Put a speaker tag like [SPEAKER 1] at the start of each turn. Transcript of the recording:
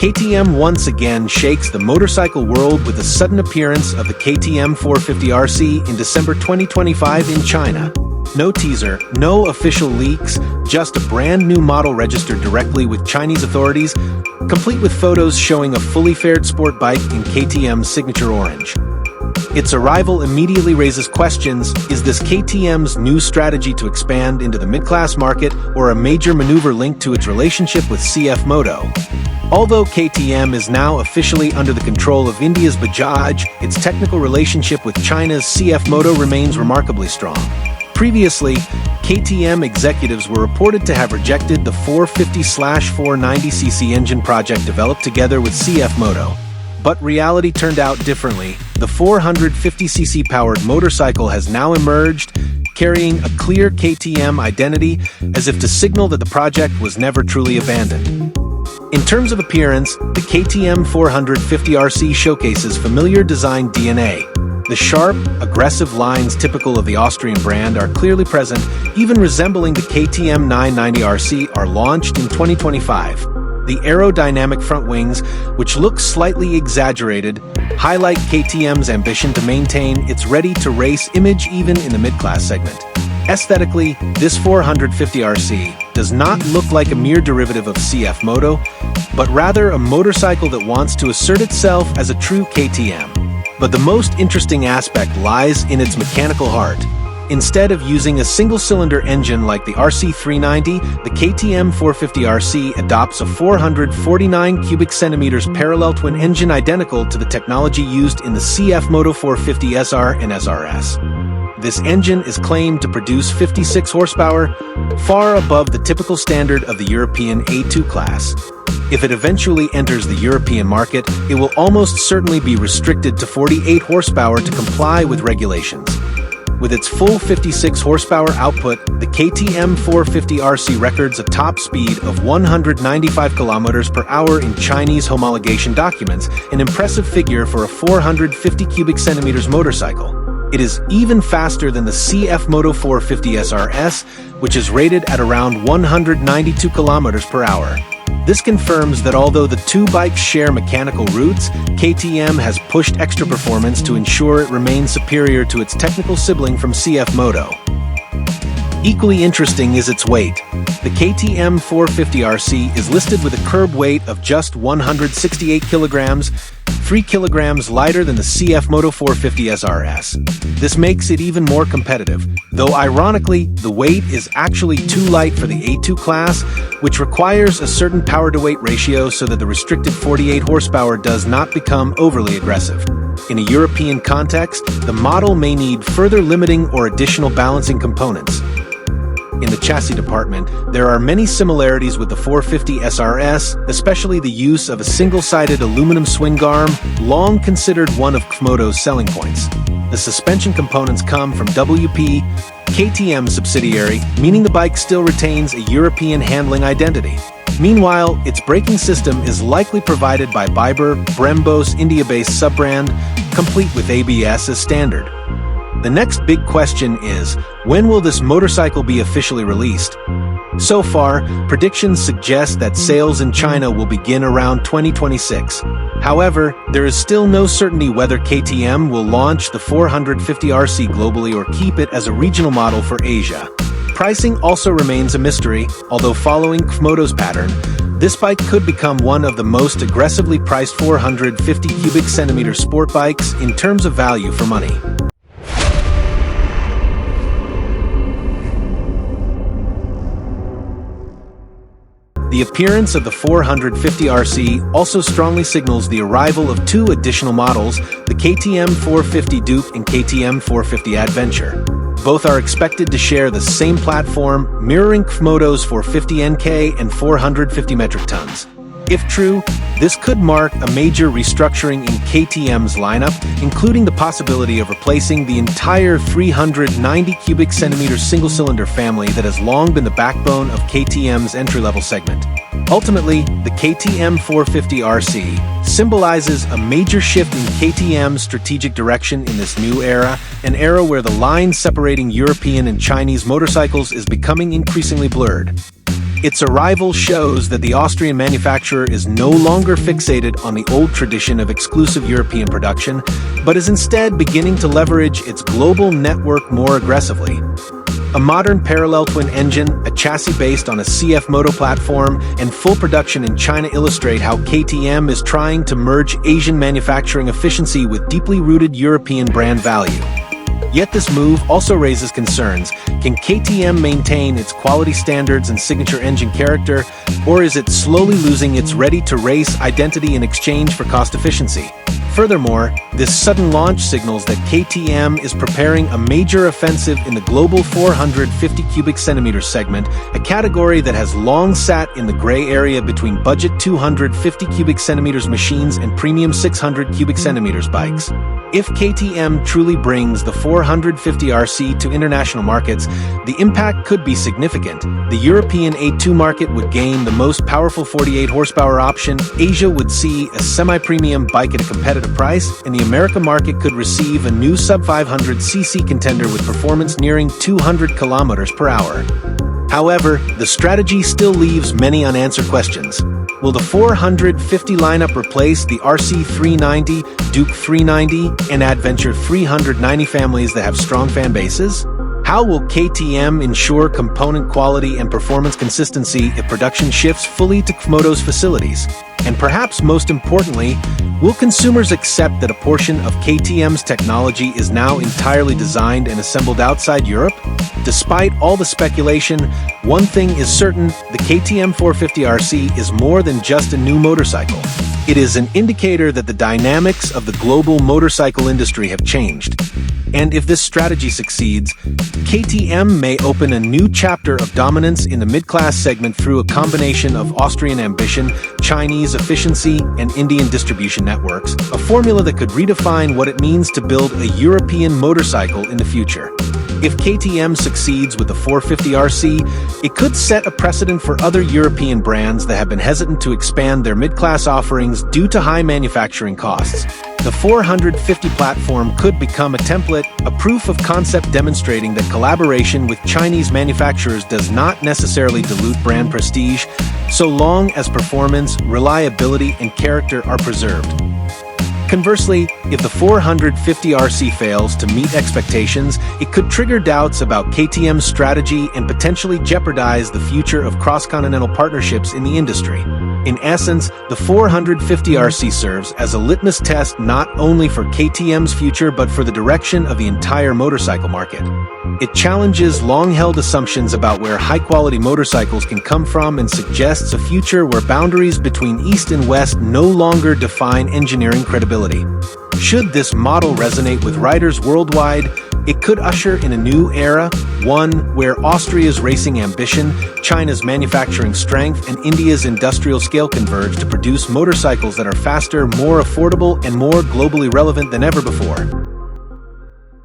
[SPEAKER 1] KTM once again shakes the motorcycle world with the sudden appearance of the KTM 450RC in December 2025 in China. No teaser, no official leaks, just a brand new model registered directly with Chinese authorities, complete with photos showing a fully faired sport bike in KTM's signature orange. Its arrival immediately raises questions: is this KTM's new strategy to expand into the mid-class market, or a major maneuver linked to its relationship with cfmoto? Although KTM is now officially under the control of India's Bajaj, its technical relationship with China's cfmoto remains remarkably strong. Previously, KTM executives were reported to have rejected the 450/490cc engine project developed together with cfmoto. But reality turned out differently. The 450cc powered motorcycle has now emerged, carrying a clear KTM identity, as if to signal that the project was never truly abandoned. In terms of appearance, the KTM 450RC showcases familiar design DNA. The sharp, aggressive lines typical of the Austrian brand are clearly present, even resembling the KTM 990RC are launched in 2025. The aerodynamic front wings, which look slightly exaggerated, highlight KTM's ambition to maintain its ready-to-race image even in the mid-class segment. Aesthetically, this 450RC does not look like a mere derivative of cfmoto, but rather a motorcycle that wants to assert itself as a true KTM. But the most interesting aspect lies in its mechanical heart. Instead of using a single-cylinder engine like the RC390, the KTM 450RC adopts a 449 cubic centimeters parallel twin engine identical to the technology used in the cfmoto 450SR and SRS. This engine is claimed to produce 56 horsepower, far above the typical standard of the European A2 class. If it eventually enters the European market, it will almost certainly be restricted to 48 horsepower to comply with regulations. With its full 56 horsepower output, the KTM 450RC records a top speed of 195 kilometers per hour in Chinese homologation documents, an impressive figure for a 450 cubic centimeters motorcycle. It is even faster than the cfmoto 450SRS, which is rated at around 192 kilometers per hour. This confirms that although the two bikes share mechanical roots, KTM has pushed extra performance to ensure it remains superior to its technical sibling from cfmoto. Equally interesting is its weight. The KTM 450RC is listed with a curb weight of just 168 kilograms, 3 kilograms lighter than the cfmoto 450SRS. This makes it even more competitive, though ironically, the weight is actually too light for the A2 class, which requires a certain power-to-weight ratio so that the restricted 48 horsepower does not become overly aggressive. In a European context, the model may need further limiting or additional balancing components. In the chassis department, there are many similarities with the 450SRS, especially the use of a single-sided aluminum swing arm, long considered one of cfmoto's selling points. The suspension components come from WP, KTM's subsidiary, meaning the bike still retains a European handling identity. Meanwhile, its braking system is likely provided by Biber, Brembo's India-based sub-brand, complete with ABS as standard. The next big question is, when will this motorcycle be officially released? So far, predictions suggest that sales in China will begin around 2026. However, there is still no certainty whether KTM will launch the 450RC globally or keep it as a regional model for Asia. Pricing also remains a mystery, although following cfmoto's pattern, this bike could become one of the most aggressively priced 450 cubic centimeter sport bikes in terms of value for money. The appearance of the 450RC also strongly signals the arrival of two additional models, the KTM 450 Duke and KTM 450 Adventure. Both are expected to share the same platform, mirroring cfmoto's 450 NK and 450 metric tons. If true, this could mark a major restructuring in KTM's lineup, including the possibility of replacing the entire 390 cubic centimeter single-cylinder family that has long been the backbone of KTM's entry-level segment. Ultimately, the KTM 450RC symbolizes a major shift in KTM's strategic direction in this new era, an era where the line separating European and Chinese motorcycles is becoming increasingly blurred. Its arrival shows that the Austrian manufacturer is no longer fixated on the old tradition of exclusive European production, but is instead beginning to leverage its global network more aggressively. A modern parallel twin engine, a chassis based on a cfmoto platform, and full production in China illustrate how KTM is trying to merge Asian manufacturing efficiency with deeply rooted European brand value. Yet this move also raises concerns. Can KTM maintain its quality standards and signature engine character, or is it slowly losing its ready-to-race identity in exchange for cost efficiency? Furthermore, this sudden launch signals that KTM is preparing a major offensive in the global 450 cubic centimeters segment, a category that has long sat in the gray area between budget 250 cubic centimeters machines and premium 600 cubic centimeters bikes. If KTM truly brings the 450RC to international markets, the impact could be significant. The European A2 market would gain the most powerful 48 horsepower option, Asia would see a semi-premium bike at a competitive price, and the America market could receive a new sub-500cc contender with performance nearing 200 kilometers per hour. However, the strategy still leaves many unanswered questions. Will the 450 lineup replace the RC 390, Duke 390, and Adventure 390 families that have strong fan bases? How will KTM ensure component quality and performance consistency if production shifts fully to cfmoto's facilities? And perhaps most importantly, will consumers accept that a portion of KTM's technology is now entirely designed and assembled outside Europe? Despite all the speculation, one thing is certain: the KTM 450RC is more than just a new motorcycle. It is an indicator that the dynamics of the global motorcycle industry have changed. And if this strategy succeeds, KTM may open a new chapter of dominance in the mid-class segment through a combination of Austrian ambition, Chinese efficiency, and Indian distribution networks, a formula that could redefine what it means to build a European motorcycle in the future. If KTM succeeds with the 450RC, it could set a precedent for other European brands that have been hesitant to expand their mid-class offerings due to high manufacturing costs. The 450 platform could become a template, a proof of concept demonstrating that collaboration with Chinese manufacturers does not necessarily dilute brand prestige, so long as performance, reliability, and character are preserved. Conversely, if the 450RC fails to meet expectations, it could trigger doubts about KTM's strategy and potentially jeopardize the future of cross-continental partnerships in the industry. In essence, the 450RC serves as a litmus test not only for KTM's future but for the direction of the entire motorcycle market. It challenges long-held assumptions about where high-quality motorcycles can come from and suggests a future where boundaries between East and West no longer define engineering credibility. Should this model resonate with riders worldwide, it could usher in a new era, one where Austria's racing ambition, China's manufacturing strength, and India's industrial scale converge to produce motorcycles that are faster, more affordable, and more globally relevant than ever before.